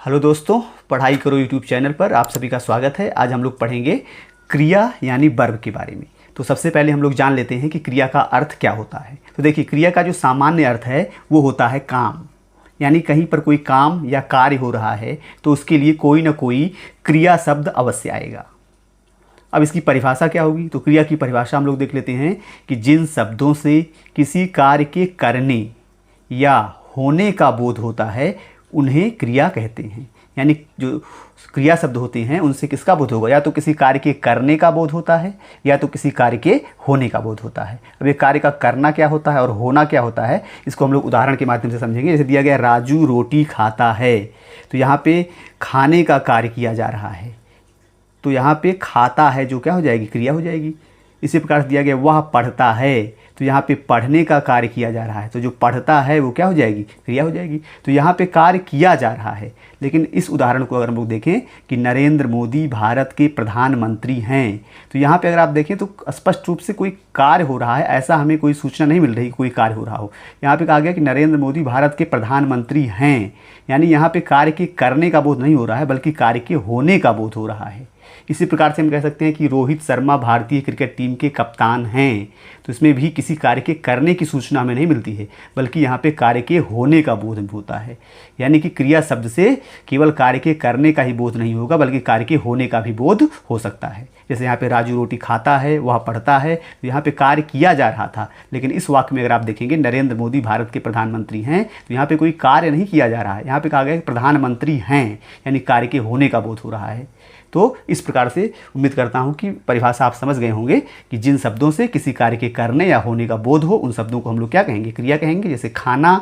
Hello दोस्तों, पढ़ाई करो यूट्यूब चैनल पर आप सभी का स्वागत है। आज हम लोग पढ़ेंगे क्रिया यानी वर्ब के बारे में। तो सबसे पहले हम लोग जान लेते हैं कि क्रिया का अर्थ क्या होता है। तो देखिए, क्रिया का जो सामान्य अर्थ है वो होता है काम, यानी कहीं पर कोई काम या कार्य हो रहा है तो उसके लिए कोई ना कोई क्रिया शब्द अवश्य आएगा। अब इसकी परिभाषा क्या होगी? तो क्रिया की परिभाषा हम लोग देख लेते हैं कि जिन शब्दों से किसी कार्य के करने या होने का बोध होता है उन्हें क्रिया कहते हैं। यानी जो क्रिया शब्द होते हैं उनसे किसका बोध होगा? या तो किसी कार्य के करने का बोध होता है या तो किसी कार्य के होने का बोध होता है। अब ये कार्य का करना क्या होता है और होना क्या होता है, इसको हम लोग उदाहरण के माध्यम से समझेंगे। जैसे दिया गया राजू रोटी खाता है, तो यहाँ पे खाने का कार्य किया जा रहा है, तो यहाँ पे खाता है जो क्या हो जाएगी? क्रिया हो जाएगी। इसी प्रकार से दिया गया वह पढ़ता है, तो यहाँ पे पढ़ने का कार्य किया जा रहा है, तो जो पढ़ता है वो क्या हो जाएगी? क्रिया हो जाएगी। तो यहाँ पे कार्य किया जा रहा है। लेकिन इस उदाहरण को अगर हम लोग देखें कि नरेंद्र मोदी भारत के प्रधानमंत्री हैं, तो यहाँ पे अगर आप देखें तो स्पष्ट रूप से कोई कार्य हो रहा है, ऐसा हमें कोई सूचना नहीं मिल रही कोई कार्य हो रहा हो। यहाँ पे कहा गया कि नरेंद्र मोदी भारत के प्रधानमंत्री हैं, यानी यहाँ पे कार्य के करने का बोध नहीं हो रहा है बल्कि कार्य के होने का बोध हो रहा है। इसी प्रकार से हम कह सकते हैं कि रोहित शर्मा भारतीय क्रिकेट टीम के कप्तान हैं, तो इसमें भी किसी कार्य के करने की सूचना हमें नहीं मिलती है बल्कि यहाँ पे कार्य के होने का बोध होता है। यानी कि क्रिया शब्द से केवल कार्य के करने का ही बोध नहीं होगा बल्कि कार्य के होने का भी बोध हो सकता है। जैसे यहाँ पे राजू रोटी खाता है, वह पढ़ता है, तो यहाँ पे कार्य किया जा रहा था। लेकिन इस वाक्य में अगर आप देखेंगे नरेंद्र मोदी भारत के प्रधानमंत्री हैं, तो यहाँ पे कोई कार्य नहीं किया जा रहा है। यहाँ पे कहा गया कि प्रधानमंत्री हैं, यानी कार्य के होने का बोध हो रहा है। तो इस प्रकार से उम्मीद करता हूँ कि परिभाषा आप समझ गए होंगे कि जिन शब्दों से किसी कार्य के करने या होने का बोध हो उन शब्दों को हम लोग क्या कहेंगे? क्रिया कहेंगे। जैसे खाना,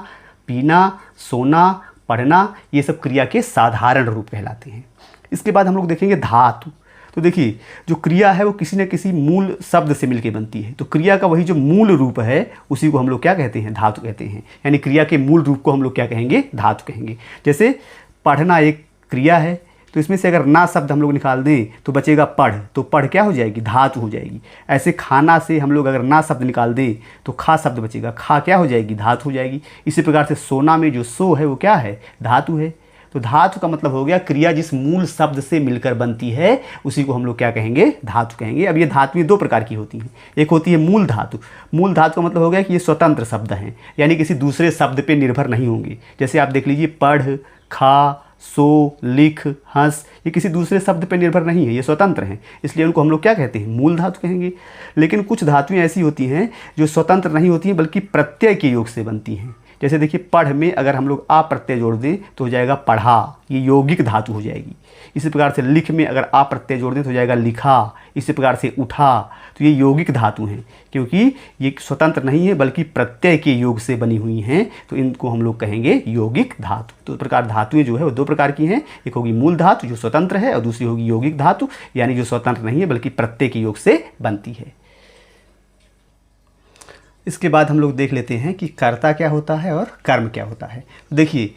पीना, सोना, पढ़ना, ये सब क्रिया के साधारण रूप कहलाते हैं। इसके बाद हम लोग देखेंगे धातु। तो देखिए, जो क्रिया है वो किसी न किसी मूल शब्द से मिलकर बनती है। तो क्रिया का वही जो मूल रूप है उसी को हम लोग क्या कहते हैं? धातु कहते हैं। यानी क्रिया के मूल रूप को हम लोग क्या कहेंगे? धातु कहेंगे। जैसे पढ़ना एक क्रिया है, तो इसमें से अगर ना शब्द हम लोग निकाल दें तो बचेगा पढ़, तो पढ़ क्या हो जाएगी? धातु हो जाएगी। ऐसे खाना से हम लोग अगर ना शब्द निकाल दें तो खा शब्द बचेगा, खा क्या हो जाएगी? धातु हो जाएगी। इसी प्रकार से सोना में जो सो है वो क्या है? धातु है। तो धातु का मतलब हो गया क्रिया जिस मूल शब्द से मिलकर बनती है उसी को हम लोग क्या कहेंगे? धातु कहेंगे। अब ये धातुएं दो प्रकार की होती हैं। एक होती है मूल धातु। मूल धातु का मतलब हो गया कि ये स्वतंत्र शब्द हैं, यानी किसी दूसरे शब्द पे निर्भर नहीं होंगे। जैसे आप देख लीजिए पढ़, खा, सो, लिख, हंस, ये किसी दूसरे शब्द पर निर्भर नहीं है, ये स्वतंत्र हैं, इसलिए उनको हम लोग क्या कहते हैं? मूल धातु कहेंगे। लेकिन कुछ धातुएं ऐसी होती हैं जो स्वतंत्र नहीं होती हैं बल्कि प्रत्यय के योग से बनती हैं। जैसे देखिए पढ़ में अगर हम लोग आ प्रत्यय जोड़ दें तो हो जाएगा पढ़ा, ये यौगिक धातु हो जाएगी। इसी प्रकार से लिख में अगर आ प्रत्यय जोड़ दें तो हो जाएगा लिखा। इसी प्रकार से उठा, तो ये यौगिक धातु हैं क्योंकि ये स्वतंत्र नहीं है बल्कि प्रत्यय के योग से बनी हुई हैं, तो इनको हम लोग कहेंगे यौगिक धातु। तो इस प्रकार धातुएं जो है वो दो प्रकार की हैं। एक होगी मूल धातु जो स्वतंत्र है और दूसरी होगी यौगिक धातु, यानी जो स्वतंत्र नहीं है बल्कि प्रत्यय के योग से बनती है। इसके बाद हम लोग देख लेते हैं कि कर्ता क्या होता है और कर्म क्या होता है। तो देखिए,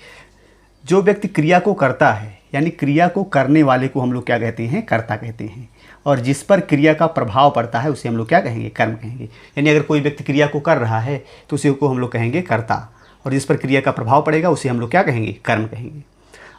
जो व्यक्ति क्रिया को करता है यानी क्रिया को करने वाले को हम लोग क्या कहते हैं? कर्ता कहते हैं। और जिस पर क्रिया का प्रभाव पड़ता है उसे हम लोग क्या कहेंगे? कर्म कहेंगे। यानी अगर कोई व्यक्ति क्रिया को कर रहा है तो उसी को हम लोग कहेंगे कर्ता, और जिस पर क्रिया का प्रभाव पड़ेगा उसे हम लोग क्या कहेंगे? कर्म कहेंगे।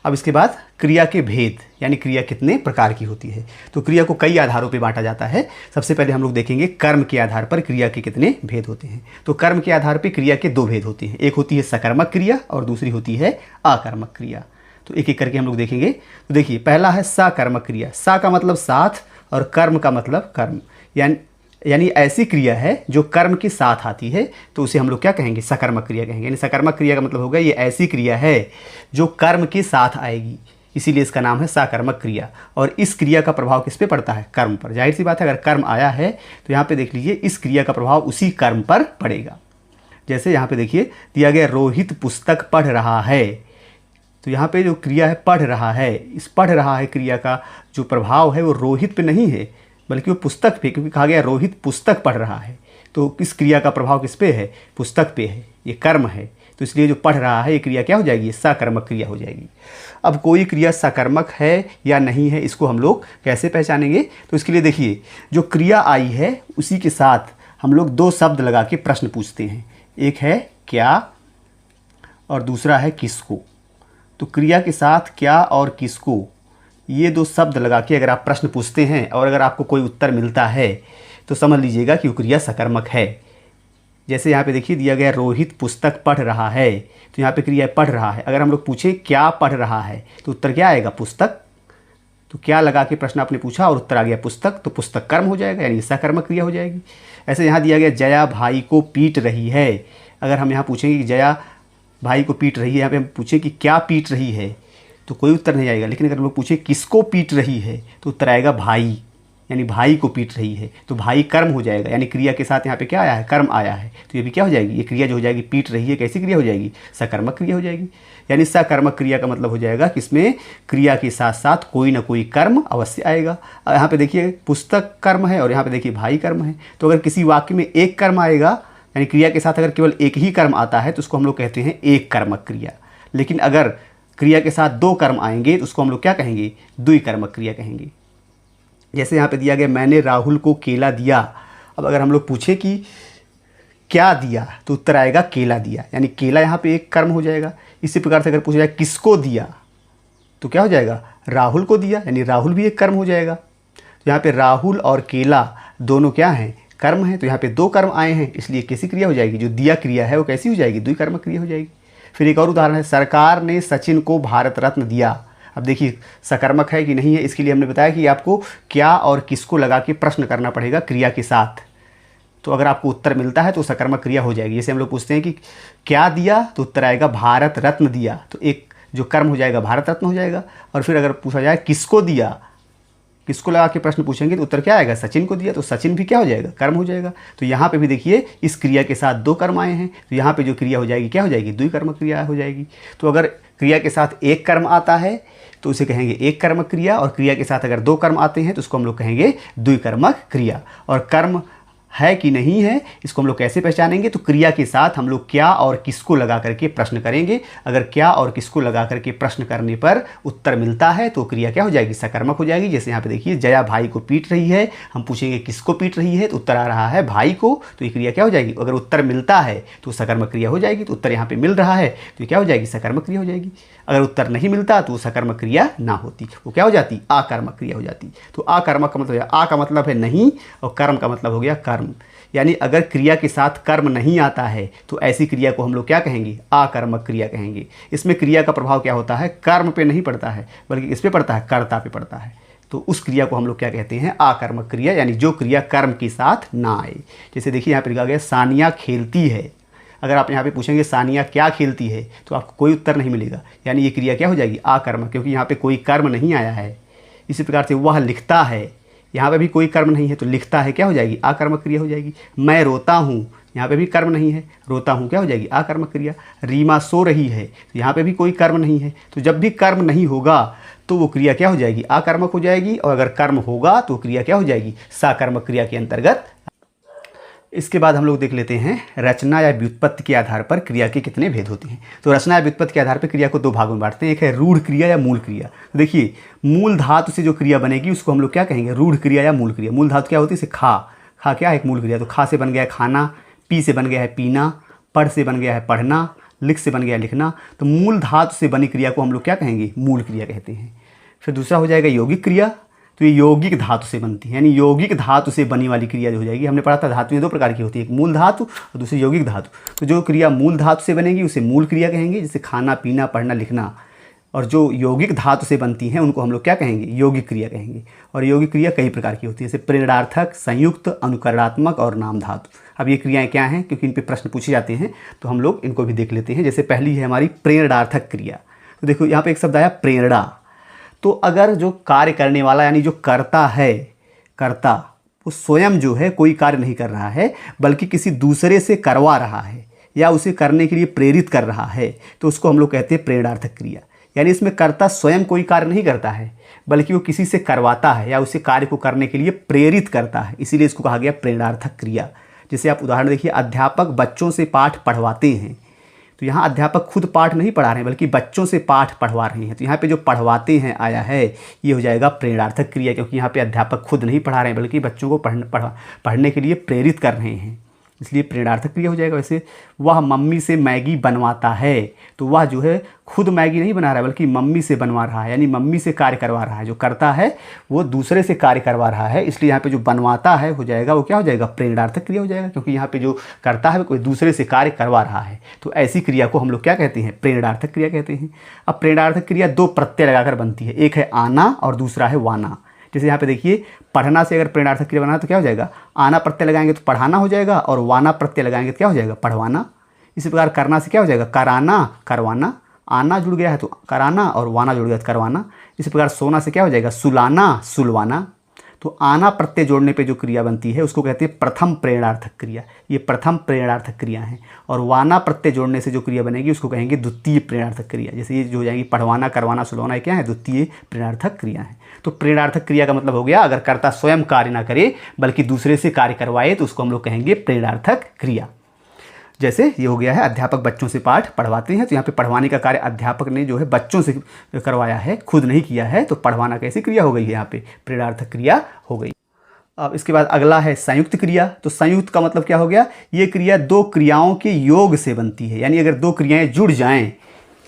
अब इसके बाद क्रिया के भेद, यानी क्रिया कितने प्रकार की होती है। तो क्रिया को कई आधारों पे बांटा जाता है। सबसे पहले हम लोग देखेंगे कर्म के आधार पर क्रिया के कितने भेद होते हैं। तो कर्म के आधार पर क्रिया के दो भेद होते हैं, एक होती है सकर्मक क्रिया और दूसरी होती है अकर्मक क्रिया। तो एक एक करके हम लोग देखेंगे। तो देखिए, पहला है सकर्मक क्रिया। सा का मतलब साथ और कर्म का मतलब कर्म, यानी ऐसी क्रिया है जो कर्म के साथ आती है, तो उसे हम लोग क्या कहेंगे? सकर्मक क्रिया कहेंगे। यानी सकर्मक क्रिया का मतलब होगा ये ऐसी क्रिया है जो कर्म के साथ आएगी, इसीलिए इसका नाम है सकर्मक क्रिया। और इस क्रिया का प्रभाव किस पे पड़ता है? कर्म पर। जाहिर सी बात है, अगर कर्म आया है तो यहाँ पे देख लीजिए इस क्रिया का प्रभाव उसी कर्म पर पड़ेगा। जैसे यहाँ पे देखिए दिया गया रोहित पुस्तक पढ़ रहा है, तो यहाँ पे जो क्रिया है पढ़ रहा है, इस पढ़ रहा है क्रिया का जो प्रभाव है वो रोहित पे नहीं है बल्कि वो पुस्तक पे, क्योंकि कहा गया रोहित पुस्तक पढ़ रहा है, तो इस क्रिया का प्रभाव किस पे है? पुस्तक पे है, ये कर्म है, तो इसलिए जो पढ़ रहा है ये क्रिया क्या हो जाएगी? सकर्मक क्रिया हो जाएगी। अब कोई क्रिया सकर्मक है या नहीं है इसको हम लोग कैसे पहचानेंगे? तो इसके लिए देखिए, जो क्रिया आई है उसी के साथ हम लोग दो शब्द लगा के प्रश्न पूछते हैं। एक है क्या और दूसरा है किसको। तो क्रिया के साथ क्या और किसको, ये दो शब्द लगा के अगर आप प्रश्न पूछते हैं और अगर आपको कोई उत्तर मिलता है तो समझ लीजिएगा कि वो क्रिया सकर्मक है। जैसे यहाँ पे देखिए दिया गया रोहित पुस्तक पढ़ रहा है, तो यहाँ पे क्रिया पढ़ रहा है। अगर हम लोग पूछे क्या पढ़ रहा है तो उत्तर क्या आएगा, पुस्तक। तो क्या लगा के प्रश्न आपने पूछा और उत्तर आ गया पुस्तक, तो पुस्तक कर्म हो जाएगा, यानी सकर्मक क्रिया हो जाएगी। ऐसे यहाँ दिया गया जया भाई को पीट रही है। अगर हम यहाँ पूछेंगे कि जया भाई को पीट रही है, यहाँ पे हम पूछें कि क्या पीट रही है तो कोई उत्तर नहीं आएगा। लेकिन अगर हम लोग पूछे किसको पीट रही है तो उत्तर आएगा भाई, यानी भाई को पीट रही है, तो भाई कर्म हो जाएगा। यानी क्रिया के साथ यहाँ पे क्या आया है, कर्म आया है, तो ये भी क्या हो जाएगी, ये क्रिया जो हो जाएगी पीट रही है, कैसी क्रिया हो जाएगी, सकर्मक क्रिया हो जाएगी। यानी सकर्मक क्रिया का मतलब हो जाएगा कि इसमें क्रिया के साथ साथ कोई ना कोई कर्म अवश्य आएगा। यहाँ पे देखिए पुस्तक कर्म है और यहाँ पे देखिए भाई कर्म है। तो अगर किसी वाक्य में एक कर्म आएगा, यानी क्रिया के साथ अगर केवल एक ही कर्म आता है तो उसको हम लोग कहते हैं एक कर्मक क्रिया। लेकिन अगर क्रिया के साथ दो कर्म आएंगे तो उसको हम लोग क्या कहेंगे, द्विकर्मक क्रिया कहेंगे। जैसे यहाँ पे दिया गया मैंने राहुल को केला दिया। अब अगर हम लोग पूछे कि क्या दिया तो उत्तर आएगा केला दिया, यानी केला यहाँ पे एक कर्म हो जाएगा। इसी प्रकार से अगर पूछा जाए किसको दिया तो क्या हो जाएगा, राहुल को दिया, यानी राहुल भी एक कर्म हो जाएगा। तो यहाँ पे राहुल और केला दोनों क्या हैं, कर्म है। तो यहाँ पे दो कर्म आए हैं, इसलिए कैसी क्रिया हो जाएगी, जो दिया क्रिया है वो कैसी हो जाएगी, द्विकर्मक क्रिया हो जाएगी। फिर एक और उदाहरण है सरकार ने सचिन को भारत रत्न दिया। अब देखिए सकर्मक है कि नहीं है, इसके लिए हमने बताया कि आपको क्या और किसको लगा के प्रश्न करना पड़ेगा क्रिया के साथ। तो अगर आपको उत्तर मिलता है तो सकर्मक क्रिया हो जाएगी। जैसे हम लोग पूछते हैं कि क्या दिया तो उत्तर आएगा भारत रत्न दिया, तो एक जो कर्म हो जाएगा भारत रत्न हो जाएगा। और फिर अगर पूछा जाए किसको दिया, किसको लगा के प्रश्न पूछेंगे तो उत्तर क्या आएगा, सचिन को दिया, तो सचिन भी क्या हो जाएगा, कर्म हो जाएगा। तो यहाँ पे भी देखिए इस क्रिया के साथ दो कर्म आए हैं, तो यहाँ पे जो क्रिया हो जाएगी क्या हो जाएगी, द्विकर्मक क्रिया हो जाएगी। तो अगर क्रिया के साथ एक कर्म आता है तो उसे कहेंगे एक कर्मक क्रिया, और क्रिया के साथ अगर दो कर्म आते हैं तो उसको हम लोग कहेंगे द्विकर्मक क्रिया। और कर्म है कि नहीं है इसको हम लोग कैसे पहचानेंगे, तो क्रिया के साथ हम लोग क्या और किसको लगा करके प्रश्न करेंगे। अगर क्या और किसको लगा करके प्रश्न करने पर उत्तर मिलता है तो क्रिया क्या हो जाएगी, सकर्मक हो जाएगी। जैसे यहाँ पे देखिए जया भाई को पीट रही है, हम पूछेंगे किसको पीट रही है तो उत्तर आ रहा है भाई को, तो ये क्रिया क्या हो जाएगी, अगर उत्तर मिलता है तो सकर्मक क्रिया हो जाएगी। तो उत्तर यहाँ पे मिल रहा है तो क्या हो जाएगी, सकर्मक क्रिया हो जाएगी। अगर उत्तर नहीं मिलता तो सकर्मक क्रिया ना होती, वो क्या हो जाती, आकर्मक क्रिया हो जाती। तो आकर्मक का मतलब, आ का मतलब है नहीं और कर्म का मतलब हो गया कर्म। यानी अगर क्रिया के साथ कर्म नहीं आता है तो ऐसी क्रिया को हम लोग क्या कहेंगे, आकर्मक क्रिया कहेंगे। इसमें क्रिया का प्रभाव क्या होता है, कर्म पे नहीं पड़ता है बल्कि किस पे पड़ता है, कर्ता पे पड़ता है। तो उस क्रिया को हम लोग क्या कहते हैं, आकर्मक क्रिया, यानी जो क्रिया कर्म के साथ ना आए। जैसे देखिए यहाँ पे लिखा गया सानिया खेलती है। अगर आप यहाँ पे पूछेंगे सानिया क्या खेलती है तो आपको कोई उत्तर नहीं मिलेगा, यानी ये क्रिया क्या हो जाएगी, आकर्मक, क्योंकि यहाँ पे कोई कर्म नहीं आया है। इसी प्रकार से वह लिखता है, यहाँ पे भी कोई कर्म नहीं है तो लिखता है क्या हो जाएगी, आकर्मक क्रिया हो जाएगी। मैं रोता हूँ, यहाँ पे भी कर्म नहीं है, रोता हूँ क्या हो जाएगी, आकर्मक क्रिया। रीमा सो रही है, तो यहाँ पे भी कोई कर्म नहीं है, तो जब भी कर्म नहीं होगा तो वो क्रिया क्या हो जाएगी, आकर्मक हो जाएगी। और अगर कर्म होगा तो क्रिया क्या हो जाएगी, सकर्मक क्रिया के अंतर्गत। इसके बाद हम लोग देख लेते हैं रचना या व्युत्पत्ति के आधार पर क्रिया के कितने भेद होते हैं। तो रचना या व्युत्पत्ति के आधार पर क्रिया को दो भागों में बांटते हैं, एक है रूढ़ क्रिया या मूल क्रिया। तो देखिए मूल धातु से जो क्रिया बनेगी उसको हम लोग क्या कहेंगे, रूढ़ क्रिया या मूल क्रिया। मूल धातु क्या होती है, जैसे खा, खा क्या है, एक मूल क्रिया। तो खा से बन गया है खाना, पी से बन गया है पीना, पढ़ से बन गया है पढ़ना, लिख से बन गया है लिखना। तो मूल धातु से बनी क्रिया को हम लोग क्या कहेंगे, मूल क्रिया कहते हैं। फिर दूसरा हो जाएगा यौगिक क्रिया। तो ये यौगिक धातु से बनती है, यानी यौगिक धातु से बनी वाली क्रिया जो हो जाएगी। हमने पढ़ा था धातुएं दो प्रकार की होती है, एक मूल धातु और दूसरी यौगिक धातु। तो जो क्रिया मूल धातु से बनेगी उसे मूल क्रिया कहेंगे, जैसे खाना पीना पढ़ना लिखना। और जो यौगिक धातु से बनती हैं उनको हम लोग क्या कहेंगे, यौगिक क्रिया कहेंगे। और यौगिक क्रिया कई प्रकार की होती है, जैसे प्रेरणार्थक, संयुक्त, अनुकरणात्मक और नाम धातु। अब ये क्रियाएं क्या हैं, क्योंकि इन पे प्रश्न पूछे जाते हैं तो हम लोग इनको भी देख लेते हैं। जैसे पहली है हमारी प्रेरणार्थक क्रिया। तो देखो यहाँ पे एक शब्द आया प्रेरणा। तो अगर जो कार्य करने वाला यानी जो कर्ता है, कर्ता वो स्वयं जो है कोई कार्य नहीं कर रहा है बल्कि किसी दूसरे से करवा रहा है या उसे करने के लिए प्रेरित कर रहा है, तो उसको हम लोग कहते हैं प्रेरणार्थक क्रिया। यानी इसमें कर्ता स्वयं कोई कार्य नहीं करता है बल्कि वो किसी से करवाता है या उसे कार्य को करने के लिए प्रेरित करता है, इसीलिए इसको कहा गया प्रेरणार्थक क्रिया। जैसे आप उदाहरण देखिए, अध्यापक बच्चों से पाठ पढ़वाते हैं। तो यहाँ अध्यापक खुद पाठ नहीं पढ़ा रहे हैं बल्कि बच्चों से पाठ पढ़वा रहे हैं। तो यहाँ पे जो पढ़वाते हैं आया है ये हो जाएगा प्रेरणार्थक क्रिया, क्योंकि यहाँ पे अध्यापक खुद नहीं पढ़ा रहे हैं बल्कि बच्चों को पढ़ने के लिए प्रेरित कर रहे हैं। इसलिए प्रेरणार्थक क्रिया हो जाएगा। वैसे वह मम्मी से मैगी बनवाता है, तो वह जो है खुद मैगी नहीं बना रहा है बल्कि मम्मी से बनवा रहा है, यानी मम्मी से कार्य करवा रहा है। जो करता है वो दूसरे से कार्य करवा रहा है, इसलिए यहाँ पे जो बनवाता है हो जाएगा वो क्या हो जाएगा, प्रेरणार्थक क्रिया हो जाएगा, क्योंकि यहाँ पे जो करता है कोई दूसरे से कार्य करवा रहा है। तो ऐसी क्रिया को हम लोग क्या कहते हैं, प्रेरणार्थक क्रिया कहते हैं। अब प्रेरणार्थक क्रिया दो प्रत्यय लगाकर बनती है, एक है आना और दूसरा है वाना। जैसे यहाँ पे देखिए, पढ़ना से अगर प्रेरणार्थक क्रिया बनाना तो क्या हो जाएगा, आना प्रत्यय लगाएंगे तो पढ़ाना हो जाएगा, और वाना प्रत्यय लगाएंगे तो क्या हो जाएगा, पढ़वाना। इसी प्रकार करना से क्या हो जाएगा, कराना, करवाना। आना जुड़ गया है तो कराना, और वाना जुड़ गया तो करवाना। इसी प्रकार सोना से क्या हो जाएगा, सुलाना, सुलवाना। तो आना प्रत्यय जोड़ने पे जो क्रिया बनती है उसको कहते हैं प्रथम प्रेरणार्थक क्रिया, ये प्रथम प्रेरणार्थक क्रिया है। और वाना प्रत्यय जोड़ने से जो क्रिया बनेगी उसको कहेंगे द्वितीय प्रेरणार्थक क्रिया। जैसे ये जो हो जाएगी पढ़वाना, करवाना, सुलवाना, ये क्या है, द्वितीय प्रेरणार्थक क्रिया है। तो प्रेरणार्थक क्रिया का मतलब हो गया अगर कर्ता स्वयं कार्य ना करे बल्कि दूसरे से कार्य करवाए तो उसको हम लोग कहेंगे प्रेरणार्थक क्रिया। जैसे ये हो गया है अध्यापक बच्चों से पाठ पढ़वाते हैं, तो यहाँ पे पढ़वाने का कार्य अध्यापक ने जो है बच्चों से करवाया है, खुद नहीं किया है, तो पढ़वाना कैसी क्रिया हो गई है, यहाँ पे प्रेरणार्थक क्रिया हो गई। अब इसके बाद अगला है संयुक्त क्रिया। तो संयुक्त का मतलब क्या हो गया, ये क्रिया दो क्रियाओं के योग से बनती है, यानी अगर दो क्रियाएं जुड़ जाएं,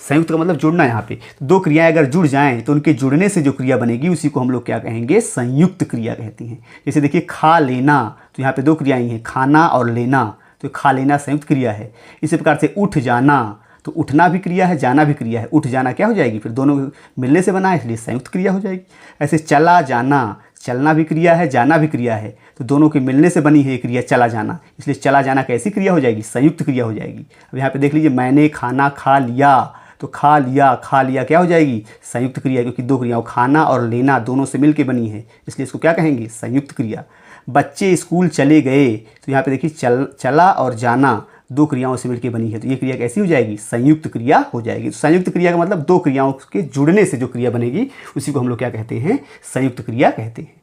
संयुक्त का मतलब जुड़ना, यहाँ पे दो क्रियाएं अगर जुड़ जाएं तो उनके जुड़ने से जो क्रिया बनेगी उसी को हम लोग क्या कहेंगे, संयुक्त क्रिया कहते हैं। जैसे देखिए खा लेना, तो यहाँ पे दो क्रियाएं हैं, खाना और लेना, तो खा लेना संयुक्त क्रिया है। इसी प्रकार से उठ जाना, तो उठना भी क्रिया है, जाना भी क्रिया है, उठ जाना क्या हो जाएगी, फिर दोनों मिलने से बना है इसलिए संयुक्त क्रिया हो जाएगी। ऐसे चला जाना, चलना भी क्रिया है, जाना भी क्रिया है, तो दोनों के मिलने से बनी है क्रिया चला जाना, इसलिए चला जाना कैसी क्रिया हो जाएगी, संयुक्त क्रिया हो जाएगी। अब यहाँ पे देख लीजिए, मैंने खाना खा लिया, तो खा लिया क्या हो जाएगी, संयुक्त क्रिया, क्योंकि दो क्रियाओं खाना और लेना दोनों से मिल के बनी है, इसलिए इसको क्या कहेंगे, संयुक्त क्रिया। बच्चे स्कूल चले गए, तो यहाँ पे देखिए चला और जाना दो क्रियाओं से मिलकर बनी है, तो ये क्रिया कैसी हो जाएगी, संयुक्त क्रिया हो जाएगी। तो संयुक्त क्रिया का मतलब दो क्रियाओं के जुड़ने से जो क्रिया बनेगी उसी को हम लोग क्या कहते हैं, संयुक्त क्रिया कहते हैं।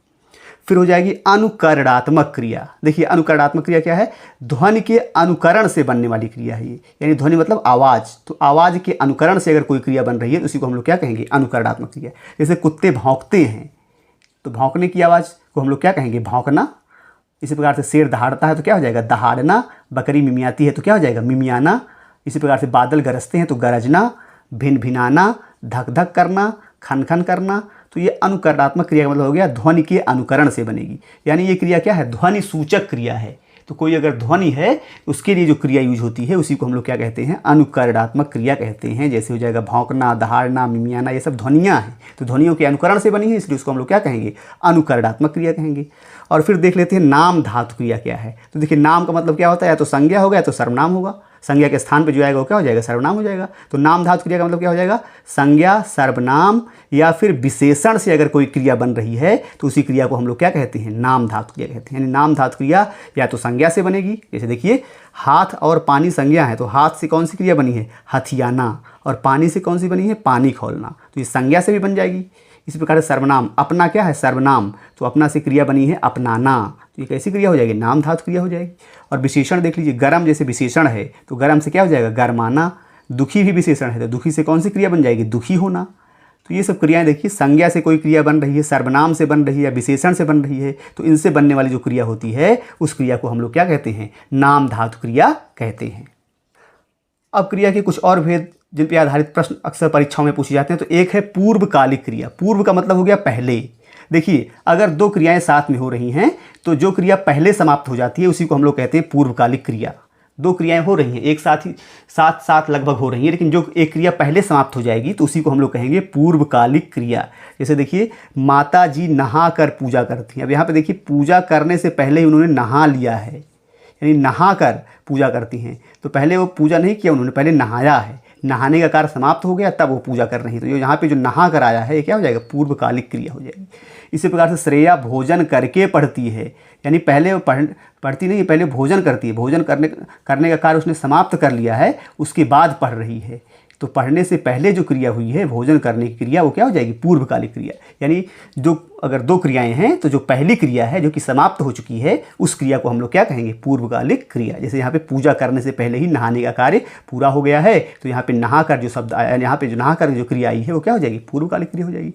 फिर हो जाएगी अनुकरणात्मक क्रिया। देखिए अनुकरणात्मक क्रिया क्या है, ध्वनि के अनुकरण से बनने वाली क्रिया है ये, यानी ध्वनि मतलब आवाज़, तो आवाज़ के अनुकरण से अगर कोई क्रिया बन रही है तो उसी को हम लोग क्या कहेंगे, अनुकरणात्मक क्रिया। जैसे कुत्ते भौंकते हैं, तो भौंकने की आवाज़ को हम लोग क्या कहेंगे, भौंकना। इसी प्रकार से शेर दहाड़ता है तो क्या हो जाएगा, दहाड़ना। बकरी मिमियाती है तो क्या हो जाएगा, मिमियाना। इसी प्रकार से बादल गरजते हैं तो गरजना। भिन भिनाना, धक धक करना, खन खन करना। तो ये अनुकरणात्मक क्रिया का मतलब हो गया ध्वनि के अनुकरण से बनेगी, यानी ये क्रिया क्या है, ध्वनि सूचक क्रिया है। तो कोई अगर ध्वनि है उसके लिए जो क्रिया यूज होती है उसी को हम लोग क्या कहते हैं, अनुकरणात्मक क्रिया कहते हैं। जैसे हो जाएगा भौंकना, दहाड़ना, मिमियाना, ये सब ध्वनियाँ हैं, तो ध्वनियों के अनुकरण से बनी है, इसलिए उसको हम लोग क्या कहेंगे, अनुकरणात्मक क्रिया कहेंगे। और फिर देख लेते हैं नाम धातु क्रिया क्या है। तो देखिए नाम का मतलब क्या होता है, या तो संज्ञा होगा या तो सर्वनाम होगा। संज्ञा के स्थान पे जो आएगा वो क्या हो जाएगा, सर्वनाम हो जाएगा। तो नाम धातु क्रिया का मतलब क्या हो जाएगा, संज्ञा, सर्वनाम या फिर विशेषण से अगर कोई क्रिया बन रही है तो उसी क्रिया को हम लोग क्या कहते हैं, नाम धातु क्रिया कहते हैं। यानी नाम धातु क्रिया या तो संज्ञा से बनेगी, जैसे देखिए हाथ और पानी संज्ञा है, तो हाथ से कौन सी क्रिया बनी है, हथियाना, और पानी से कौन सी बनी है, पानी खोलना, तो ये संज्ञा से भी बन जाएगी। इसी प्रकार से सर्वनाम, अपना क्या है, सर्वनाम, तो अपना से क्रिया बनी है अपनाना, तो ये कैसी क्रिया हो जाएगी, नाम धातु क्रिया हो जाएगी। और विशेषण देख लीजिए, गरम जैसे विशेषण है तो गरम से क्या हो जाएगा, गरमाना। दुखी भी विशेषण है तो दुखी से कौन सी क्रिया बन जाएगी, दुखी होना। तो ये सब क्रियाएं देखिए, संज्ञा से कोई क्रिया बन रही है, सर्वनाम से बन रही है, विशेषण से बन रही है, तो इनसे बनने वाली जो क्रिया होती है उस क्रिया को हम लोग क्या कहते हैं, नाम धातु क्रिया कहते हैं। अब क्रिया के कुछ और भेद जिन पर आधारित प्रश्न अक्सर परीक्षाओं में पूछे जाते हैं, तो एक है पूर्वकालिक क्रिया। पूर्व का मतलब हो गया पहले। देखिए अगर दो क्रियाएं साथ में हो रही हैं तो जो क्रिया पहले समाप्त हो जाती है उसी को हम लोग कहते हैं पूर्वकालिक क्रिया। दो क्रियाएं हो रही हैं एक साथ ही, साथ साथ लगभग हो रही हैं, लेकिन जो एक क्रिया पहले समाप्त हो जाएगी तो उसी को हम लोग कहेंगे पूर्वकालिक क्रिया। जैसे देखिए माता जी नहा कर पूजा करती हैं। अब यहाँ पे देखिए पूजा करने से पहले ही उन्होंने नहा लिया है, यानी नहा कर पूजा करती हैं, तो पहले वो पूजा नहीं किया, उन्होंने पहले नहाया है, नहाने का कार्य समाप्त हो गया तब वो पूजा कर रही है, तो यहाँ पे जो नहा कर आया है ये क्या हो जाएगा, पूर्वकालिक क्रिया हो जाएगी। इसी प्रकार से श्रेया भोजन करके पढ़ती है, यानी पहले वो पढ़ती नहीं, पहले भोजन करती है, भोजन करने का कार्य उसने समाप्त कर लिया है, उसके बाद पढ़ रही है, तो पढ़ने से पहले जो क्रिया हुई है भोजन करने की क्रिया वो क्या हो जाएगी, पूर्वकालिक क्रिया। यानी जो अगर दो क्रियाएं हैं तो जो पहली क्रिया है जो कि समाप्त हो चुकी है उस क्रिया को हम लोग क्या कहेंगे, पूर्वकालिक क्रिया। जैसे यहाँ पे पूजा करने से पहले ही नहाने का कार्य पूरा हो गया है, तो यहाँ पे नहा कर जो शब्द आया, यहाँ पे जो नहा कर जो क्रिया आई है वो क्या हो जाएगी, पूर्वकालिक क्रिया हो जाएगी।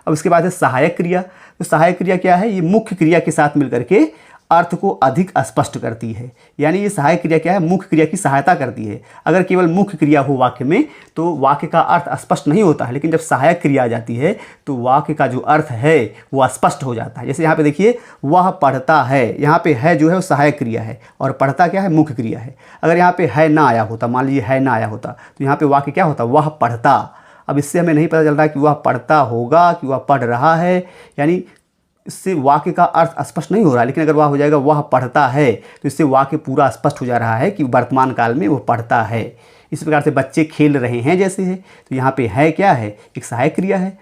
अब इसके बाद है सहायक क्रिया। तो सहायक क्रिया क्या है, ये मुख्य क्रिया के साथ मिलकर के अर्थ को अधिक स्पष्ट करती है। यानी ये सहायक क्रिया क्या है, मुख्य क्रिया की सहायता करती है। अगर केवल मुख्य क्रिया हो वाक्य में तो वाक्य का अर्थ स्पष्ट नहीं होता है, लेकिन जब सहायक क्रिया आ जाती है तो वाक्य का जो अर्थ है वो स्पष्ट हो जाता है। जैसे यहाँ पे देखिए, वह पढ़ता है, यहाँ पे है जो है वो सहायक क्रिया है और पढ़ता क्या है, मुख्य क्रिया है। अगर यहाँ पे है ना आया होता, मान लीजिए है ना आया होता, तो यहाँ पे वाक्य क्या होता, वह पढ़ता। अब इससे हमें नहीं पता चल रहा कि वह पढ़ता होगा कि वह पढ़ रहा है, यानी इससे वाक्य का अर्थ स्पष्ट नहीं हो रहा। लेकिन अगर वह हो जाएगा वह पढ़ता है, तो इससे वाक्य पूरा स्पष्ट हो जा रहा है कि वर्तमान काल में वो पढ़ता है। इस प्रकार से बच्चे खेल रहे हैं जैसे है, तो यहाँ पे है क्या है, एक सहायक क्रिया है।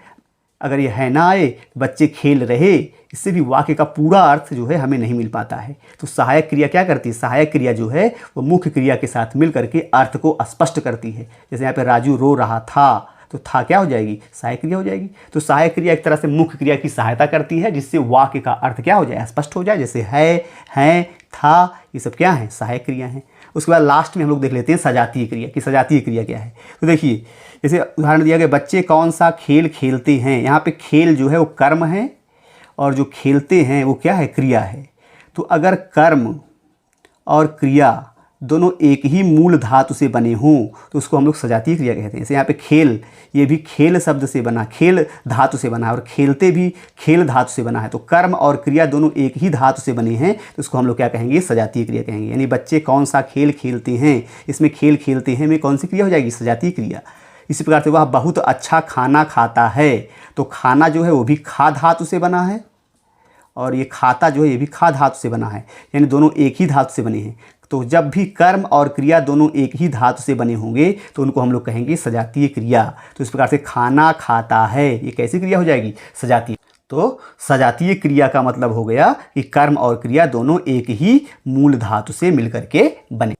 अगर ये है ना आए, बच्चे खेल रहे, इससे भी वाक्य का पूरा अर्थ जो है हमें नहीं मिल पाता है। तो सहायक क्रिया क्या करती है, सहायक क्रिया जो है वो मुख्य क्रिया के साथ मिल करके अर्थ को स्पष्ट करती है। जैसे यहाँ पे राजू रो रहा था, तो था क्या हो जाएगी, सहायक क्रिया हो जाएगी। तो सहायक क्रिया एक तरह से मुख्य क्रिया की सहायता करती है, जिससे वाक्य का अर्थ क्या हो जाए, स्पष्ट हो जाए। जैसे है, हैं, था, ये सब क्या है, सहायक क्रिया हैं। उसके बाद लास्ट में हम लोग देख लेते हैं सजातीय क्रिया कि सजातीय क्रिया क्या है। तो देखिए, जैसे उदाहरण दिया गया, बच्चे कौन सा खेल खेलते हैं। यहाँ पे खेल जो है वो कर्म है और जो खेलते हैं वो क्या है, क्रिया है। तो अगर कर्म और क्रिया दोनों एक ही मूल धातु से बने हों तो उसको हम लोग सजातीय क्रिया कहते हैं। जैसे यहाँ पे खेल, ये भी खेल शब्द से बना, खेल धातु से बना है, और खेलते भी खेल धातु से बना है। तो कर्म और क्रिया दोनों एक ही धातु से बने हैं, तो उसको हम लोग क्या कहेंगे, सजातीय क्रिया कहेंगे। यानी बच्चे कौन सा खेल खेलते हैं, इसमें खेल खेलते हैं में कौन सी क्रिया हो जाएगी, सजातीय क्रिया। इसी प्रकार से वह बहुत अच्छा खाना खाता है, तो खाना जो है वो भी खा धातु से बना है और ये खाता जो है ये भी खा धातु से बना है, यानी दोनों एक ही धातु से बने हैं। तो जब भी कर्म और क्रिया दोनों एक ही धातु से बने होंगे तो उनको हम लोग कहेंगे सजातीय क्रिया। तो इस प्रकार से खाना खाता है, ये कैसी क्रिया हो जाएगी, सजातीय। तो सजातीय क्रिया का मतलब हो गया कि कर्म और क्रिया दोनों एक ही मूल धातु से मिलकर के बने।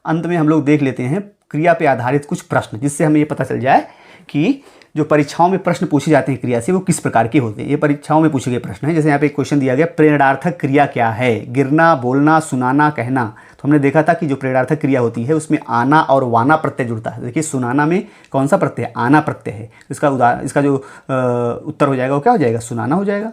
अंत में हम लोग देख लेते हैं क्रिया पे आधारित कुछ प्रश्न, जिससे हमें ये पता चल जाए कि जो परीक्षाओं में प्रश्न पूछे जाते हैं क्रिया से वो किस प्रकार के होते हैं। ये परीक्षाओं में पूछे गए प्रश्न हैं। जैसे यहाँ पे एक क्वेश्चन दिया गया, प्रेरणार्थक क्रिया क्या है, गिरना, बोलना, सुनाना, कहना। तो हमने देखा था कि जो प्रेरणार्थक क्रिया होती है उसमें आना और वाना प्रत्यय जुड़ता है। देखिए सुनाना में कौन सा प्रत्यय है, आना प्रत्यय है। इसका जो उत्तर हो जाएगा वो क्या हो जाएगा, सुनाना हो जाएगा।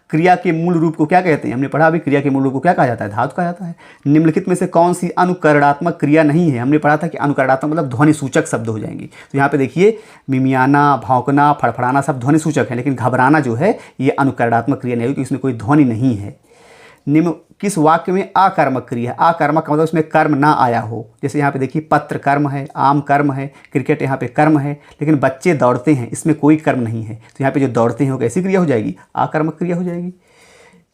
क्रिया के मूल रूप को क्या कहते हैं, हमने पढ़ा अभी, क्रिया के मूल रूप को क्या कहा जाता है, धातु कहा जाता है। निम्नलिखित में से कौन सी अनुकरणात्मक क्रिया नहीं है, हमने पढ़ा था कि अनुकरणात्मक मतलब ध्वनि सूचक शब्द हो जाएंगे। तो यहाँ पे देखिए, मिमियाना, भौंकना, फड़फड़ाना सब ध्वनि सूचक है, लेकिन घबराना जो है ये अनुकरणात्मक क्रिया नहीं होगी, क्योंकि इसमें कोई ध्वनि नहीं है। निम्न किस वाक्य में आकर्मक क्रिया है, आकर्मक मतलब उसमें कर्म ना आया हो। जैसे यहाँ पे देखिए, पत्र कर्म है, आम कर्म है, क्रिकेट यहाँ पे कर्म है, लेकिन बच्चे दौड़ते हैं, इसमें कोई कर्म नहीं है। तो यहाँ पे जो दौड़ते हैं वो कैसी क्रिया हो जाएगी, आकर्मक क्रिया हो जाएगी।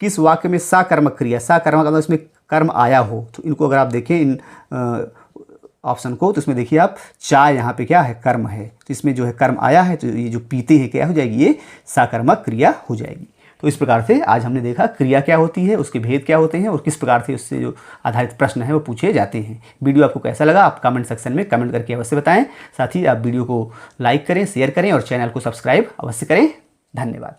किस वाक्य में साकर्मक क्रिया, साकर्मक मतलब इसमें कर्म आया हो। तो इनको अगर आप देखें इन ऑप्शन को, तो इसमें देखिए आप, चाय यहाँ पे क्या है, कर्म है, तो इसमें जो है कर्म आया है, तो ये जो पीते हैं क्या हो जाएगी, ये साकर्मक क्रिया हो जाएगी। तो इस प्रकार से आज हमने देखा क्रिया क्या होती है, उसके भेद क्या होते हैं और किस प्रकार से उससे जो आधारित प्रश्न है वो पूछे जाते हैं। वीडियो आपको कैसा लगा आप कमेंट सेक्शन में कमेंट करके अवश्य बताएं। साथ ही आप वीडियो को लाइक करें, शेयर करें और चैनल को सब्सक्राइब अवश्य करें। धन्यवाद।